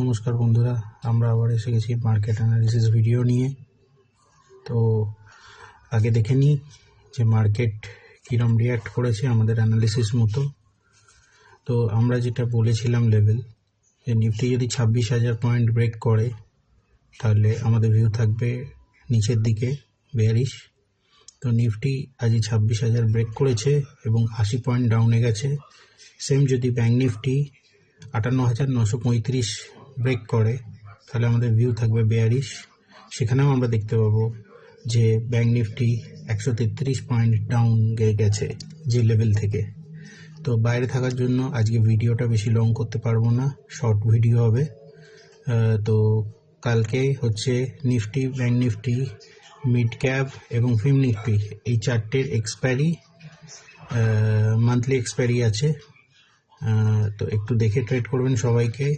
নমস্কার বন্ধুরা, আমরা আবার এসে গেছি মার্কেট অ্যানালিসিস ভিডিও নিয়ে। তো আগে দেখে নিই যে মার্কেট কীরকম রিয়্যাক্ট করেছে আমাদের অ্যানালিসিস মতো। তো আমরা যেটা বলেছিলাম লেভেল, যে নিফটি যদি 26,000 পয়েন্ট ব্রেক করে তাহলে আমাদের ভিউ থাকবে নিচের দিকে বেয়ারিশ। তো নিফটি আজই 26,000 ব্রেক করেছে এবং 80 পয়েন্ট ডাউনে গেছে। সেম যদি ব্যাঙ্ক নিফটি 58,935 ব্রেক করে তাহলে আমাদের ভিউ থাকবে বেয়ারিশ। সেখানেও আমরা দেখতে পাবো যে ব্যাঙ্ক নিফটি 133 পয়েন্ট ডাউন গেছে যে লেভেল থেকে। তো বাইরে থাকার জন্য আজকে ভিডিওটা বেশি লং করতে পারবো না, শর্ট ভিডিও হবে। তো কালকে হচ্ছে Nifty, bank Nifty, mid cap এবং ফিম নিফটি এই চারটের এক্সপায়ারি, মান্থলি এক্সপায়ারি আছে। তো একটু দেখে ট্রেড করবেন, সবাইকে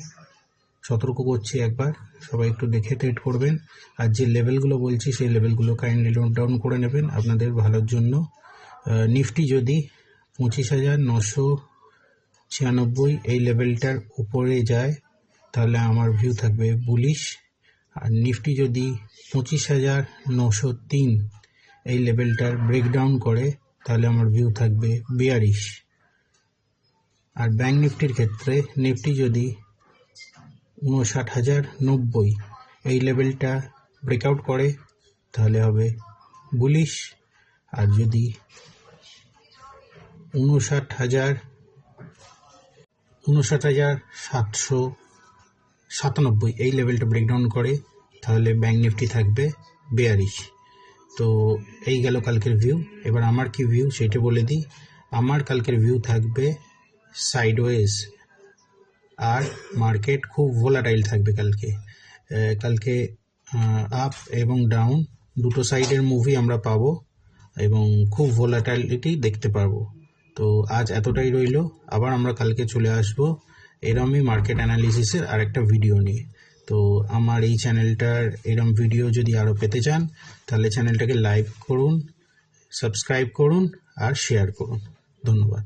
সতর্ক করছি একবার, সবাই একটু দেখে ট্রেড করবেন। আর যে লেভেলগুলো বলছি সেই লেভেলগুলো কাইন্ডলি নোট ডাউন করে নেবেন আপনাদের ভালোর জন্য। নিফটি যদি 25,996 এই লেভেলটার উপরে যায় তাহলে আমার ভিউ থাকবে বুলিশ। আর নিফটি যদি 25,903 এই লেভেলটার ব্রেকডাউন করে তাহলে আমার ভিউ থাকবে বেয়ারিশ। আর ব্যাঙ্ক নিফটির ক্ষেত্রে নিফটি যদি 59,090 এই লেভেলটা ব্রেকআউট করে তাহলে হবে বুলিশ। আর যদি 59,797 এই লেভেলটা ব্রেকডাউন করে তাহলে ব্যাঙ্ক নিফটি থাকবে বেয়ারিশ। তো এই গেল কালকের ভিউ। এবার আমার কি ভিউ সেটা বলে দিই। আমার কালকের ভিউ থাকবে সাইডওয়েজ, আর মার্কেট খুব ভোলাটাইল থাকবে কালকে আপ এবং ডাউন দুটো সাইডের মুভি আমরা পাবো এবং খুব ভোলাটাইলিটি দেখতে পারবো। তো আজ এতটাই রইল, আবার আমরা কালকে চলে আসবো এরমই মার্কেট অ্যানালিসিসের আরেকটা ভিডিও নিয়ে। তো আমার এই চ্যানেলটার এরম ভিডিও যদি আরও পেতে চান তাহলে চ্যানেলটাকে লাইক করুন, সাবস্ক্রাইব করুন আর শেয়ার করুন। ধন্যবাদ।